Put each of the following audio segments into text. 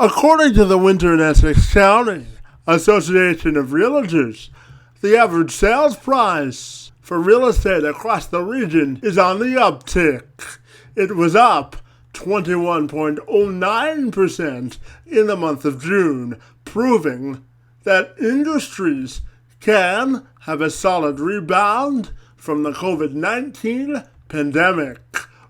According to the Winter and Essex County Association of Realtors, the average sales price for real estate across the region is on the uptick. It was up 21.09% in the month of June, proving that industries can have a solid rebound from the COVID-19 pandemic.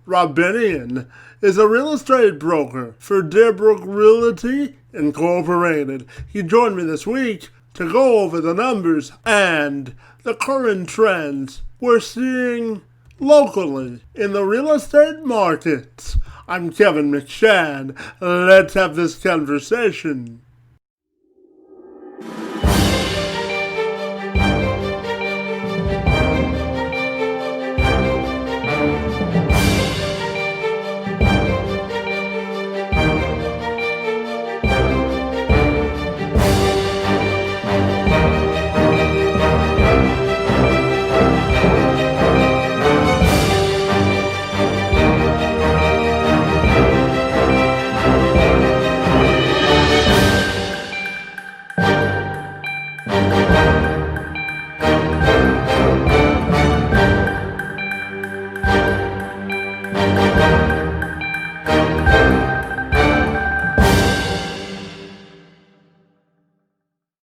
Rob Benneian is a real estate broker for Deerbrook Realty Incorporated. He joined me this week to go over the numbers and the current trends we're seeing locally in the real estate markets. I'm Kevin McShane. Let's have this conversation.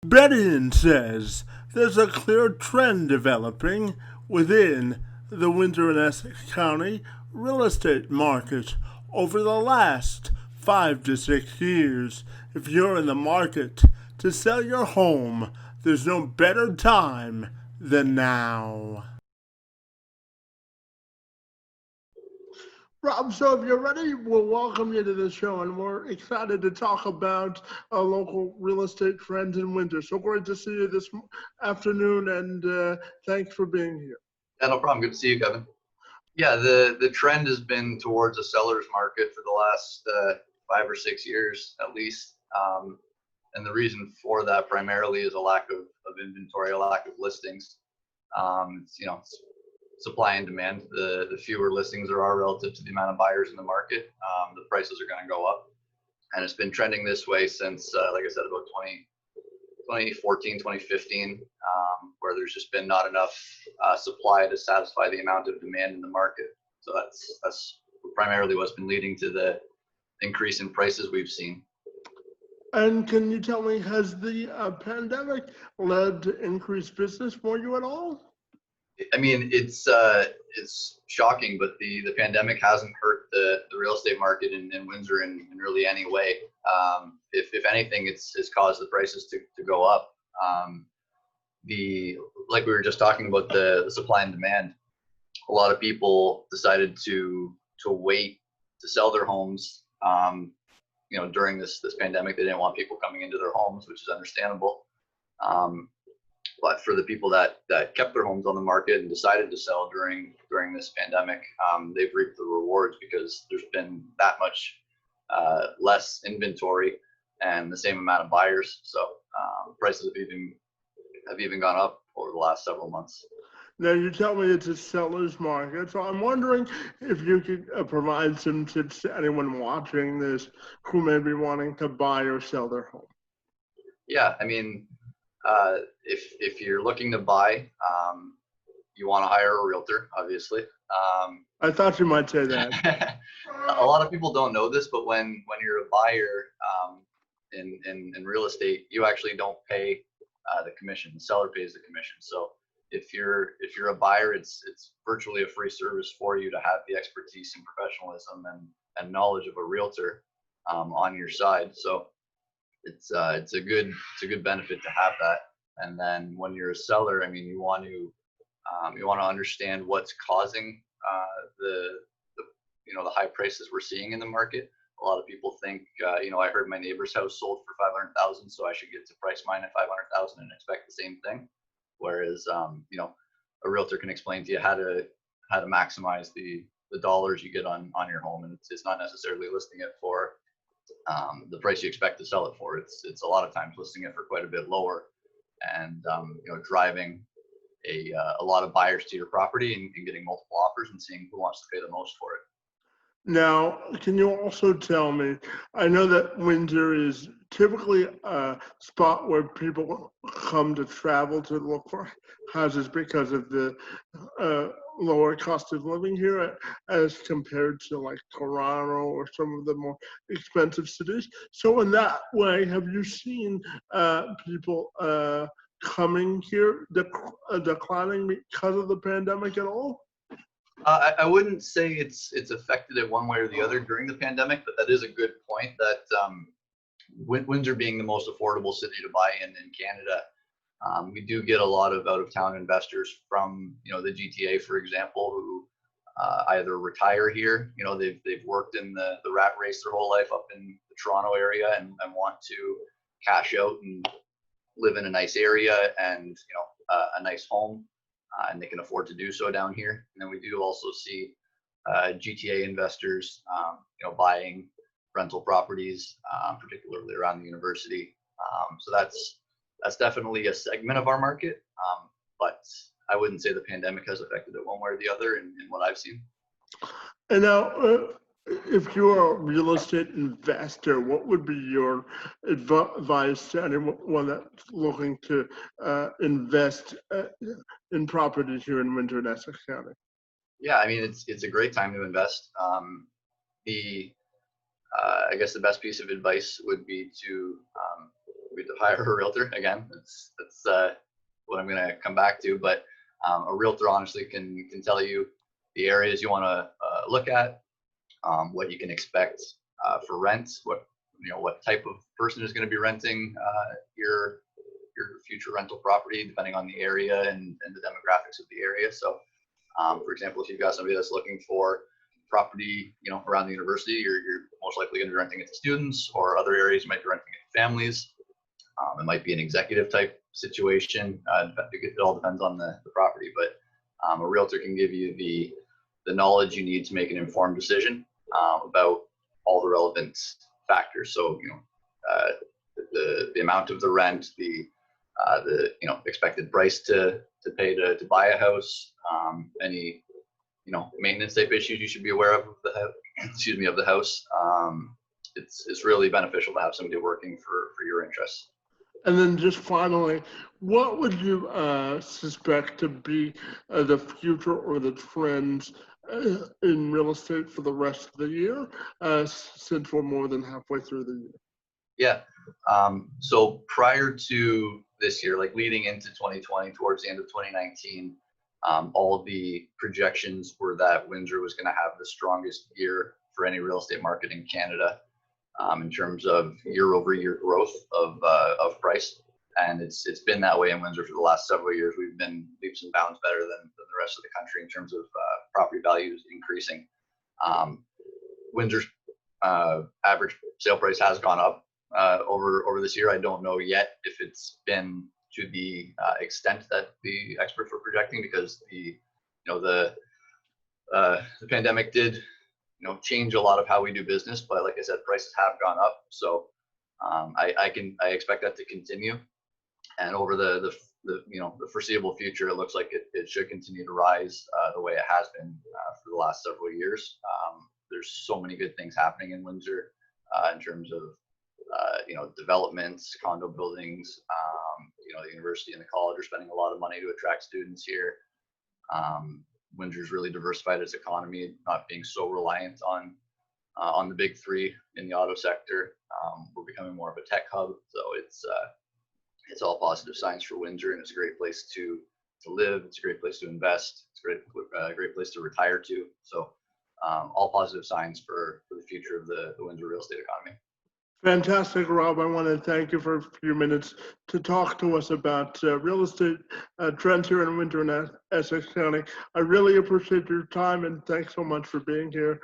Benneian says there's a clear trend developing within the Winter and Essex County real estate market over the last 5 to 6 years. If you're in the market to sell your home, there's no better time than now. Rob, so if you're ready, we'll welcome you to the show, and we're excited to talk about local real estate trends in winter. So great to see you this afternoon, and thanks for being here. Yeah, no problem. Good to see you, Kevin. Yeah, the trend has been towards a seller's market for the last 5 or 6 years at least. And the reason for that primarily is a lack of inventory, a lack of listings. It's supply and demand. The fewer listings there are relative to the amount of buyers in the market, the prices are going to go up. And it's been trending this way since, like I said, about 2014, 2015, where there's just been not enough supply to satisfy the amount of demand in the market. So that's primarily what's been leading to the increase in prices we've seen. And can you tell me, has the pandemic led to increased business for you at all? I mean, it's shocking, but the pandemic hasn't hurt the real estate market in Windsor in really any way. If anything, it's caused the prices to go up. Like we were just talking about the supply and demand, a lot of people decided to wait to sell their homes. During this pandemic, they didn't want people coming into their homes, which is understandable. But for the people that kept their homes on the market and decided to sell during this pandemic, they've reaped the rewards because there's been that much less inventory and the same amount of buyers. So prices have even gone up over the last several months. Now, you tell me it's a seller's market, so I'm wondering if you could provide some tips to anyone watching this who may be wanting to buy or sell their home. Yeah, I mean, if you're looking to buy, you want to hire a realtor, obviously. I thought you might say that. A lot of people don't know this, but when you're a buyer in real estate, you actually don't pay the commission. The seller pays the commission. So if you're a buyer, it's virtually a free service for you to have the expertise and professionalism and knowledge of a realtor on your side. So it's a good benefit to have that. And then when you're a seller, I mean, you want to understand what's causing the high prices we're seeing in the market. A lot of people think, I heard my neighbor's house sold for $500,000, so I should get to price mine at $500,000 and expect the same thing. Whereas, a realtor can explain to you how to maximize the dollars you get on your home, and it's not necessarily listing it for the price you expect to sell it for. It's a lot of times listing it for quite a bit lower, and driving a lot of buyers to your property and getting multiple offers and seeing who wants to pay the most for it. Now, can you also tell me, I know that Windsor is typically a spot where people come to travel to look for houses because of the uh, lower cost of living here as compared to like Toronto or some of the more expensive cities. So in that way, have you seen people coming here declining because of the pandemic at all? I wouldn't say it's affected it one way or the other during the pandemic, but that is a good point. That Windsor being the most affordable city to buy in Canada, we do get a lot of out of town investors from the GTA, for example, who either retire here. They've worked in the rat race their whole life up in the Toronto area and want to cash out and live in a nice area and a nice home, and they can afford to do so down here. And then we do also see GTA investors, buying rental properties, particularly around the university. So that's definitely a segment of our market, but I wouldn't say the pandemic has affected it one way or the other in what I've seen. And now, if you're a real estate investor, what would be your advice to anyone that's looking to invest in properties here in Windsor and Essex County? Yeah, I mean it's a great time to invest. The I guess the best piece of advice would be to hire a realtor. Again, that's what I'm going to come back to. But a realtor honestly can tell you the areas you want to look at, what you can expect for rent, what type of person is going to be renting your future rental property, depending on the area and the demographics of the area. So, for example, if you've got somebody that's looking for property, around the university, you're most likely going to be renting it to students, or other areas you might be renting it to families. It might be an executive type situation. It all depends on the property, but a realtor can give you the knowledge you need to make an informed decision about all the relevant factors. So, the amount of the rent, the expected price to pay to buy a house, any maintenance type issues you should be aware of the house. It's really beneficial to have somebody working for your interests. And then just finally, what would you suspect to be the future or the trends in real estate for the rest of the year, since we're more than halfway through the year? Yeah. So prior to this year, like leading into 2020, towards the end of 2019, all of the projections were that Windsor was going to have the strongest year for any real estate market in Canada, in terms of year-over-year growth of price. And it's been that way in Windsor for the last several years. We've been leaps and bounds better than the rest of the country in terms of property values increasing. Windsor's average sale price has gone up over this year. I don't know yet if it's been to the extent that the experts were projecting, because the pandemic did change a lot of how we do business. But like I said, prices have gone up, so I expect that to continue. And over the foreseeable future, it looks like it should continue to rise the way it has been for the last several years. There's so many good things happening in Windsor in terms of developments, condo buildings. The university and the college are spending a lot of money to attract students here. Windsor's really diversified its economy, not being so reliant on the big three in the auto sector. We're becoming more of a tech hub, so it's all positive signs for Windsor, and it's a great place to live. It's a great place to invest. It's a great place to retire to. So all positive signs for the future of the Windsor real estate economy. Fantastic, Rob. I want to thank you for a few minutes to talk to us about real estate trends here in Windsor and Essex County. I really appreciate your time, and thanks so much for being here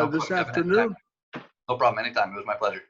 this afternoon. No problem. Anytime. It was my pleasure.